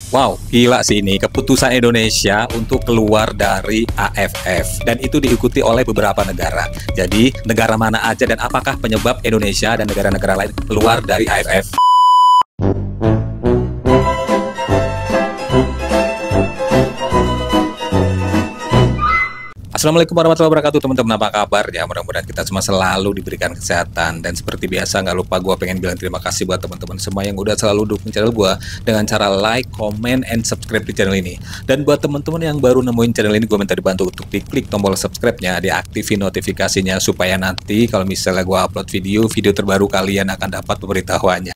Wow, gila sih ini keputusan Indonesia untuk keluar dari AFF, dan itu diikuti oleh beberapa negara. Jadi negara mana aja dan apakah penyebab Indonesia dan negara-negara lain keluar dari AFF? Assalamualaikum warahmatullahi wabarakatuh, teman-teman. Apa kabar ya? Mudah-mudahan kita semua selalu diberikan kesehatan. Dan seperti biasa, nggak lupa gue pengen bilang terima kasih buat teman-teman semua yang udah selalu dukung channel gue dengan cara like, comment, and subscribe di channel ini. Dan buat teman-teman yang baru nemuin channel ini, gue minta dibantu untuk diklik tombol subscribe-nya, diaktifin notifikasinya supaya nanti kalau misalnya gue upload video terbaru kalian akan dapat pemberitahuannya.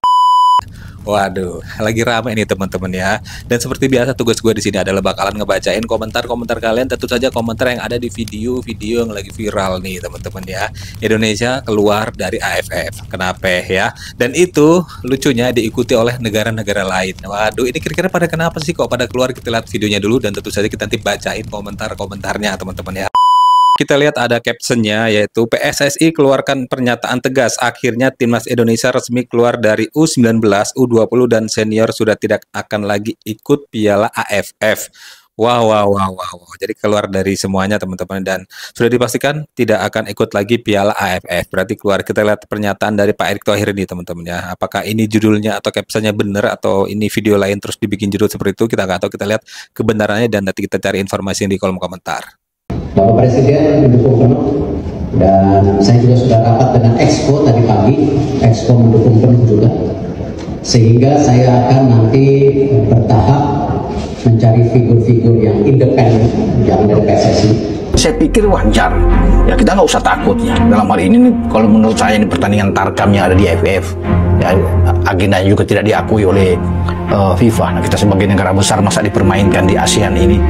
Waduh, lagi ramai nih teman-teman ya. Dan seperti biasa tugas gue di sini adalah bakalan ngebacain komentar-komentar kalian, tentu saja komentar yang ada di video-video yang lagi viral nih teman-teman ya. Indonesia keluar dari AFF. Kenapa ya? Dan itu lucunya diikuti oleh negara-negara lain. Waduh, ini kira-kira pada kenapa sih kok pada keluar? Kita lihat videonya dulu dan tentu saja kita nanti bacain komentar-komentarnya teman-teman ya. Kita lihat ada captionnya, yaitu PSSI keluarkan pernyataan tegas, akhirnya timnas Indonesia resmi keluar dari U19, U20 dan senior sudah tidak akan lagi ikut Piala AFF. Wow. Jadi keluar dari semuanya teman-teman, dan sudah dipastikan tidak akan ikut lagi Piala AFF. Berarti keluar. Kita lihat pernyataan dari Pak Erick Thohir ini teman-teman ya. Apakah ini judulnya atau captionnya benar atau ini video lain terus dibikin judul seperti itu, kita nggak tahu. Kita lihat kebenarannya dan nanti kita cari informasi di kolom komentar. Bapak Presiden mendukung penuh, dan saya juga sudah rapat dengan Exco tadi pagi. Exco mendukung penuh juga, sehingga saya akan nanti bertahap mencari figur-figur yang independen, yang dari PSSI. Saya pikir wajar, ya kita nggak usah takut ya. Dalam hal ini nih, kalau menurut saya ini pertandingan Tarkam yang ada di AFF, ya, agenda juga tidak diakui oleh FIFA. Nah, kita sebagai negara besar masa dipermainkan di ASEAN ini,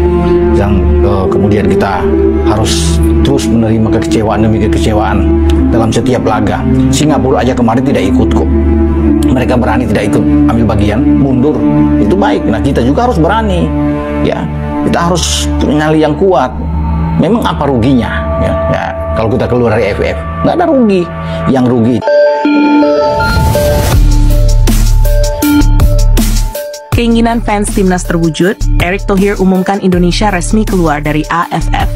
yang kemudian kita harus terus menerima kekecewaan demi kekecewaan dalam setiap laga. Singapura aja kemarin tidak ikut kok. Mereka berani tidak ikut ambil bagian, mundur. Itu baik. Nah, kita juga harus berani. Ya, kita harus nyali yang kuat. Memang apa ruginya? Ya, kalau kita keluar dari AFF, nggak ada rugi. Yang rugi. Keinginan fans timnas terwujud, Erick Thohir umumkan Indonesia resmi keluar dari AFF.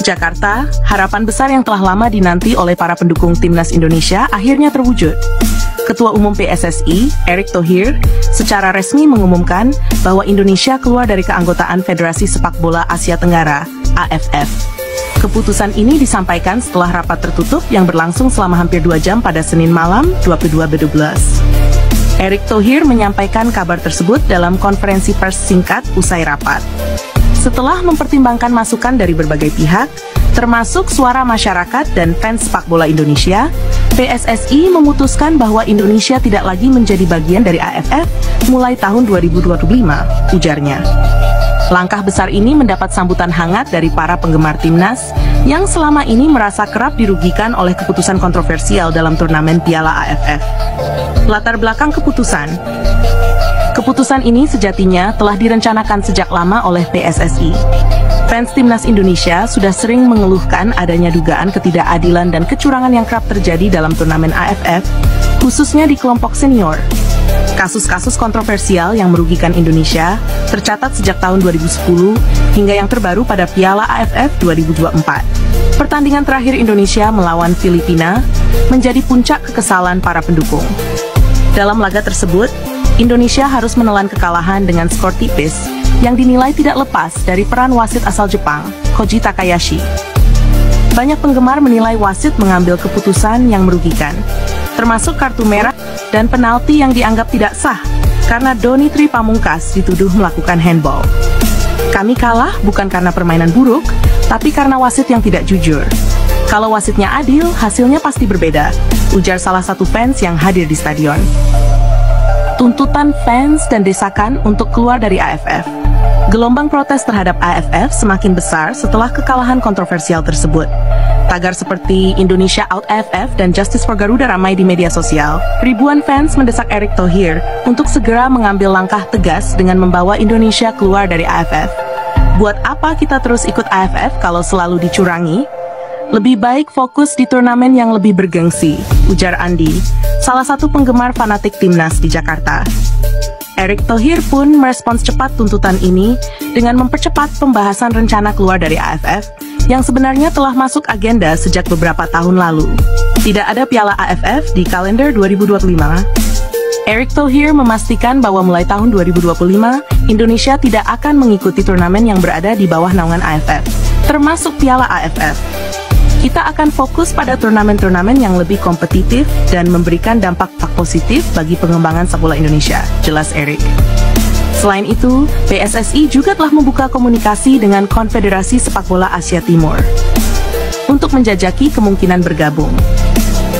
Jakarta, harapan besar yang telah lama dinanti oleh para pendukung timnas Indonesia akhirnya terwujud. Ketua Umum PSSI, Erick Thohir, secara resmi mengumumkan bahwa Indonesia keluar dari keanggotaan Federasi Sepak Bola Asia Tenggara, AFF. Keputusan ini disampaikan setelah rapat tertutup yang berlangsung selama hampir 2 jam pada Senin malam, 22/12. Erick Thohir menyampaikan kabar tersebut dalam konferensi pers singkat usai rapat. Setelah mempertimbangkan masukan dari berbagai pihak, termasuk suara masyarakat dan fans sepak bola Indonesia, PSSI memutuskan bahwa Indonesia tidak lagi menjadi bagian dari AFF mulai tahun 2025, ujarnya. Langkah besar ini mendapat sambutan hangat dari para penggemar timnas yang selama ini merasa kerap dirugikan oleh keputusan kontroversial dalam turnamen Piala AFF. Latar belakang keputusan. Keputusan ini sejatinya telah direncanakan sejak lama oleh PSSI. Fans timnas Indonesia sudah sering mengeluhkan adanya dugaan ketidakadilan dan kecurangan yang kerap terjadi dalam turnamen AFF, khususnya di kelompok senior. Kasus-kasus kontroversial yang merugikan Indonesia tercatat sejak tahun 2010 hingga yang terbaru pada Piala AFF 2024. Pertandingan terakhir Indonesia melawan Filipina menjadi puncak kekesalan para pendukung. Dalam laga tersebut, Indonesia harus menelan kekalahan dengan skor tipis yang dinilai tidak lepas dari peran wasit asal Jepang, Koji Takayashi. Banyak penggemar menilai wasit mengambil keputusan yang merugikan, termasuk kartu merah dan penalti yang dianggap tidak sah karena Doni Tri Pamungkas dituduh melakukan handball. Kami kalah bukan karena permainan buruk, tapi karena wasit yang tidak jujur. Kalau wasitnya adil, hasilnya pasti berbeda, ujar salah satu fans yang hadir di stadion. Tuntutan fans dan desakan untuk keluar dari AFF. Gelombang protes terhadap AFF semakin besar setelah kekalahan kontroversial tersebut. Tagar seperti Indonesia Out AFF dan Justice for Garuda ramai di media sosial. Ribuan fans mendesak Erick Thohir untuk segera mengambil langkah tegas dengan membawa Indonesia keluar dari AFF. Buat apa kita terus ikut AFF kalau selalu dicurangi? Lebih baik fokus di turnamen yang lebih bergengsi, ujar Andi, salah satu penggemar fanatik timnas di Jakarta. Erick Thohir pun merespons cepat tuntutan ini dengan mempercepat pembahasan rencana keluar dari AFF yang sebenarnya telah masuk agenda sejak beberapa tahun lalu. Tidak ada Piala AFF di kalender 2025. Erick Thohir memastikan bahwa mulai tahun 2025, Indonesia tidak akan mengikuti turnamen yang berada di bawah naungan AFF, termasuk Piala AFF. Kita akan fokus pada turnamen-turnamen yang lebih kompetitif dan memberikan dampak positif bagi pengembangan sepak bola Indonesia, jelas Erick. Selain itu, PSSI juga telah membuka komunikasi dengan Konfederasi Sepak Bola Asia Timur untuk menjajaki kemungkinan bergabung.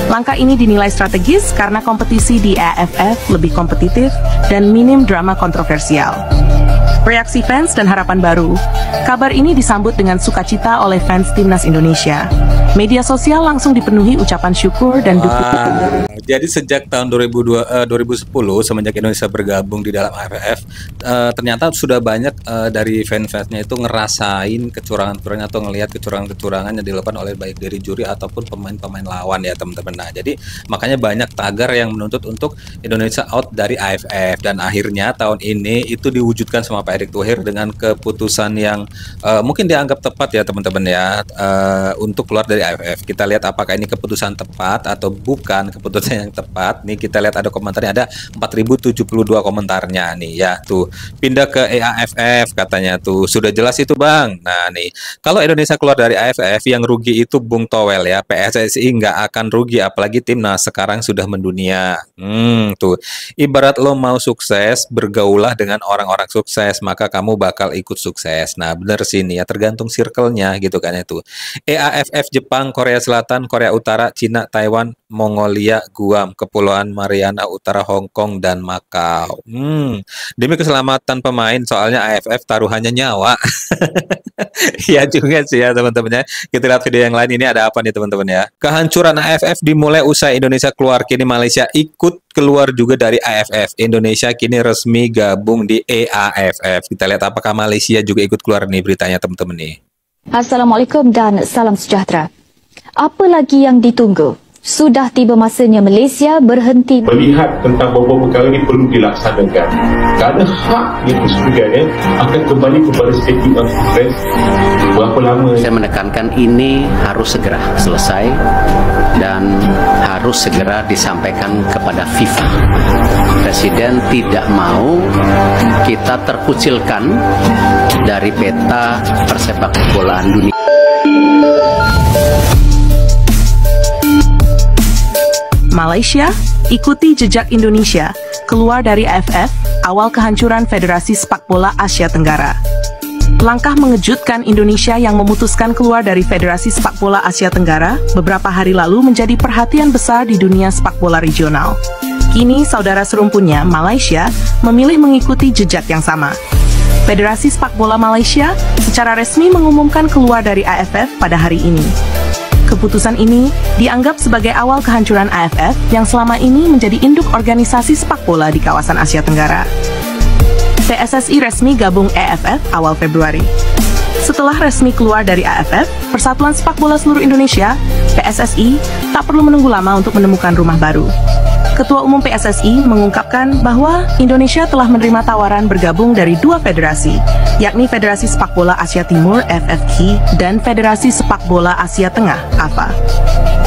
Langkah ini dinilai strategis karena kompetisi di AFF lebih kompetitif dan minim drama kontroversial. Reaksi fans dan harapan baru. Kabar ini disambut dengan sukacita oleh fans Timnas Indonesia. Media sosial langsung dipenuhi ucapan syukur dan dukungan. Jadi sejak tahun 2010 semenjak Indonesia bergabung di dalam AFF, ternyata sudah banyak dari fans-fansnya itu ngerasain kecurangan-kecurangan atau ngelihat kecurangan-kecurangan yang dilakukan oleh baik dari juri ataupun pemain-pemain lawan ya teman-teman. Nah, jadi makanya banyak tagar yang menuntut untuk Indonesia out dari AFF, dan akhirnya tahun ini itu diwujudkan sama Pak Erick Thohir dengan keputusan yang mungkin dianggap tepat ya teman-teman ya, untuk keluar dari AFF. Kita lihat apakah ini keputusan tepat atau bukan keputusan yang tepat. Nih kita lihat ada komentarnya, ada 4072 komentarnya nih ya, tuh pindah ke EAFF katanya tuh, sudah jelas itu Bang. Nah nih, kalau Indonesia keluar dari AFF yang rugi itu Bung Towel ya, PSSI nggak akan rugi, apalagi timnas sekarang sudah mendunia. Tuh ibarat lo mau sukses, bergaulah dengan orang-orang sukses, maka kamu bakal ikut sukses. Nah bener sih nih ya, tergantung circle-nya gitu kan itu. EAFF Jepang, Korea Selatan, Korea Utara, Cina, Taiwan, Mongolia, Guam, Kepulauan Mariana Utara, Hong Kong, dan Makau. Demi keselamatan pemain, soalnya AFF taruhannya nyawa. Ya juga sih ya teman-teman ya. Kita lihat video yang lain, ini ada apa nih teman-teman ya. Kehancuran AFF dimulai usai Indonesia keluar, kini Malaysia ikut keluar juga dari AFF. Indonesia kini resmi gabung di EAFF. Kita lihat apakah Malaysia juga ikut keluar nih beritanya teman-teman nih. Assalamualaikum dan salam sejahtera. Apa lagi yang ditunggu? Sudah tiba masanya Malaysia berhenti melihat tentang beberapa perkara ini perlu dilaksanakan, kerana hak itu sebagainya akan kembali kepada statement of defense. Berapa lama saya menekankan ini harus segera selesai dan harus segera disampaikan kepada FIFA. Presiden tidak mau kita terkucilkan dari peta persepakbolaan dunia. Malaysia ikuti jejak Indonesia keluar dari AFF awal kehancuran Federasi Sepak Bola Asia Tenggara. Langkah mengejutkan Indonesia yang memutuskan keluar dari Federasi Sepak Bola Asia Tenggara beberapa hari lalu menjadi perhatian besar di dunia sepak bola regional. Kini saudara serumpunnya, Malaysia, memilih mengikuti jejak yang sama. Federasi Sepak Bola Malaysia secara resmi mengumumkan keluar dari AFF pada hari ini. Keputusan ini dianggap sebagai awal kehancuran AFF yang selama ini menjadi induk organisasi sepak bola di kawasan Asia Tenggara. PSSI resmi gabung EAFF awal Februari. Setelah resmi keluar dari AFF, Persatuan Sepak Bola Seluruh Indonesia, PSSI, tak perlu menunggu lama untuk menemukan rumah baru. Ketua Umum PSSI mengungkapkan bahwa Indonesia telah menerima tawaran bergabung dari dua federasi, yakni Federasi Sepak Bola Asia Timur (FFK) dan Federasi Sepak Bola Asia Tengah (AFA).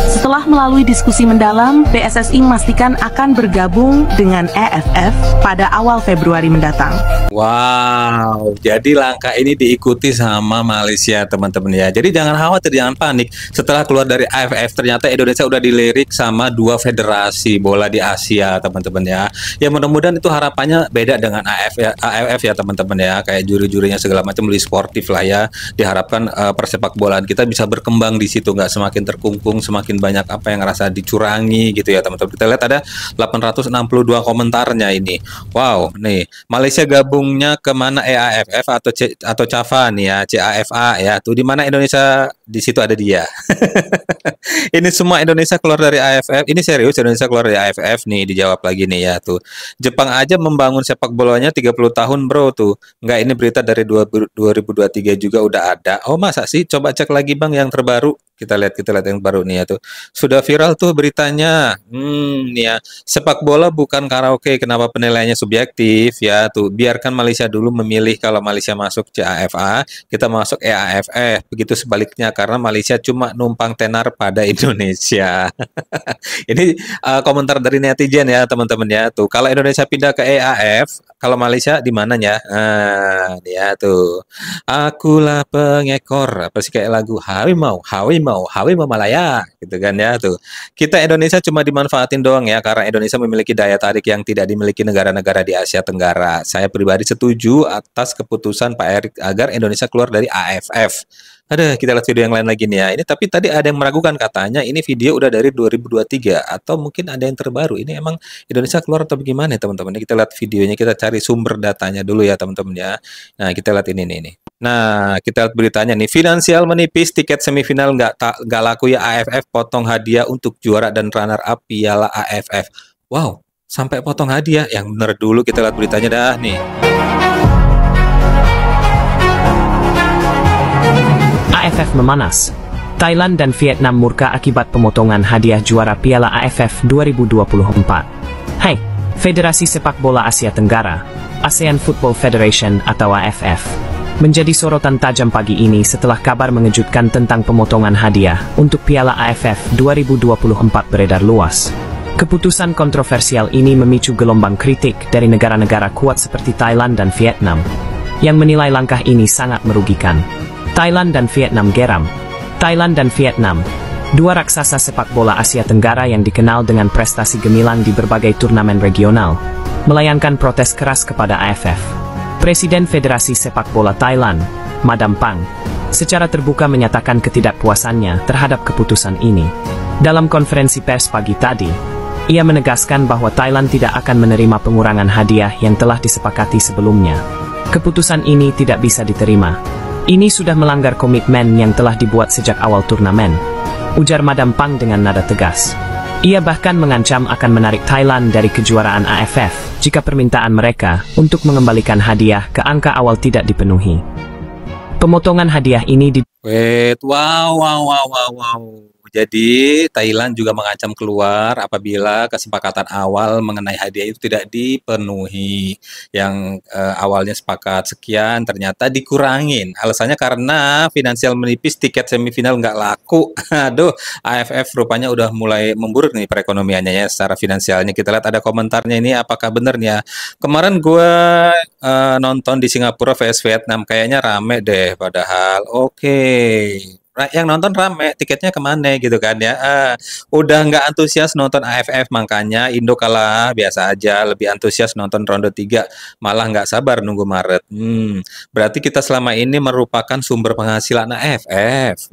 Setelah melalui diskusi mendalam, PSSI memastikan akan bergabung dengan EAFF pada awal Februari mendatang. Wow, jadi langkah ini diikuti sama Malaysia teman-teman ya. Jadi jangan khawatir, jangan panik. Setelah keluar dari AFF, ternyata Indonesia udah dilirik sama dua federasi bola di Asia teman-teman ya. Ya mudah-mudahan itu harapannya beda dengan AFF ya teman-teman ya. Kayak juri-jurinya segala macam lebih sportif lah ya. Diharapkan persepak bolaan kita bisa berkembang di situ, nggak semakin terkungkung, semakin banyak apa yang ngerasa dicurangi gitu ya teman-teman. Kita lihat ada 862 komentarnya ini. Wow, nih Malaysia gabungnya kemana, EAFF atau CAFA nih ya, CAFA ya. Tuh di mana Indonesia, di situ ada dia. Ini semua Indonesia keluar dari AFF. Ini serius Indonesia keluar dari AFF nih, dijawab lagi nih ya tuh. Jepang aja membangun sepak bolanya 30 tahun bro tuh. Enggak, ini berita dari 2023 juga udah ada. Oh masa sih? Coba cek lagi Bang yang terbaru. Kita lihat yang baru nih ya tuh. Sudah viral tuh beritanya. Nih ya. Sepak bola bukan karaoke. Kenapa penilaiannya subjektif ya tuh. Biarkan Malaysia dulu memilih, kalau Malaysia masuk CAFA, kita masuk EAFF. Begitu sebaliknya karena Malaysia cuma numpang tenar pada Indonesia. Ini komentar dari netizen ya teman-teman ya tuh. Kalau Indonesia pindah ke EAF, kalau Malaysia di mananya? Dia tuh. Akulah pengekor, apa sih kayak lagu Hawi mau Malaya gitu kan ya tuh. Kita Indonesia cuma dimanfaatin doang ya karena Indonesia memiliki daya tarik yang tidak dimiliki negara-negara di Asia Tenggara. Saya pribadi setuju atas keputusan Pak Erick agar Indonesia keluar dari AFF. Ada, kita lihat video yang lain lagi nih ya. Ini tapi tadi ada yang meragukan, katanya ini video udah dari 2023 atau mungkin ada yang terbaru. Ini emang Indonesia keluar atau bagaimana ya teman-teman? Kita lihat videonya, kita cari sumber datanya dulu ya teman-teman ya. Nah, kita lihat ini nih. Nah, kita lihat beritanya nih. Finansial menipis, tiket semifinal nggak laku ya AFF, potong hadiah untuk juara dan runner up Piala AFF. Wow, sampai potong hadiah. Yang bener dulu kita lihat beritanya dah nih. AFF memanas. Thailand dan Vietnam murka akibat pemotongan hadiah juara Piala AFF 2024. Hai, Federasi Sepak Bola Asia Tenggara, ASEAN Football Federation atau AFF, menjadi sorotan tajam pagi ini setelah kabar mengejutkan tentang pemotongan hadiah untuk Piala AFF 2024 beredar luas. Keputusan kontroversial ini memicu gelombang kritik dari negara-negara kuat seperti Thailand dan Vietnam, yang menilai langkah ini sangat merugikan. Thailand dan Vietnam geram. Thailand dan Vietnam, dua raksasa sepak bola Asia Tenggara yang dikenal dengan prestasi gemilang di berbagai turnamen regional, melayangkan protes keras kepada AFF. Presiden Federasi Sepak Bola Thailand, Madam Pang, secara terbuka menyatakan ketidakpuasannya terhadap keputusan ini. Dalam konferensi pers pagi tadi, ia menegaskan bahwa Thailand tidak akan menerima pengurangan hadiah yang telah disepakati sebelumnya. Keputusan ini tidak bisa diterima. Ini sudah melanggar komitmen yang telah dibuat sejak awal turnamen, ujar Madam Pang dengan nada tegas. Ia bahkan mengancam akan menarik Thailand dari kejuaraan AFF jika permintaan mereka untuk mengembalikan hadiah ke angka awal tidak dipenuhi. Pemotongan hadiah ini Wow. Jadi Thailand juga mengancam keluar apabila kesepakatan awal mengenai hadiah itu tidak dipenuhi. Yang awalnya sepakat sekian ternyata dikurangin. Alasannya karena finansial menipis, tiket semifinal nggak laku. Aduh, AFF rupanya udah mulai memburuk nih perekonomiannya ya secara finansialnya. Kita lihat ada komentarnya ini, apakah benar nih ya? Kemarin gue nonton di Singapura vs Vietnam, kayaknya rame deh padahal. Oke. Yang nonton rame, tiketnya kemana gitu kan ya. Udah nggak antusias nonton AFF, makanya Indo kalah biasa aja, lebih antusias nonton ronde 3, malah nggak sabar nunggu Maret. Berarti kita selama ini merupakan sumber penghasilan AFF.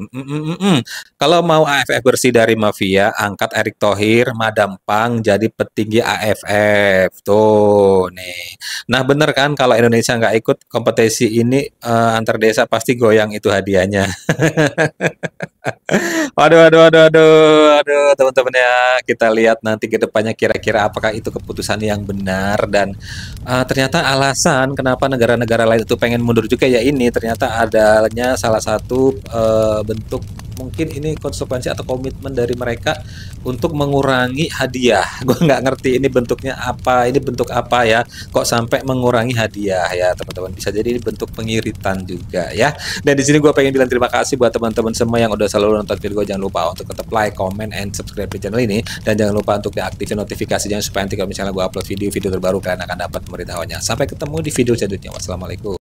Kalau mau AFF bersih dari mafia, angkat Erick Thohir, Madam Pang jadi petinggi AFF. Tuh nih. Nah bener kan, kalau Indonesia nggak ikut kompetisi ini antar desa pasti goyang itu hadiahnya. Waduh, teman-teman ya, kita lihat nanti ke depannya kira-kira apakah itu keputusan yang benar. Dan ternyata alasan kenapa negara-negara lain itu pengen mundur juga ya ini, ternyata adanya salah satu bentuk, mungkin ini konsekuensi atau komitmen dari mereka untuk mengurangi hadiah. Gue nggak ngerti ini bentuknya apa, ini bentuk apa ya, kok sampai mengurangi hadiah ya teman-teman. Bisa jadi ini bentuk pengiritan juga ya. Dan di sini gue pengen bilang terima kasih buat teman-teman semua yang udah selalu nonton video gue. Jangan lupa untuk tetap like, comment, and subscribe di channel ini, dan jangan lupa untuk diaktifin notifikasinya supaya nanti kalau misalnya gue upload video terbaru kalian akan dapat pemberitahuannya. Sampai ketemu di video selanjutnya. Wassalamualaikum.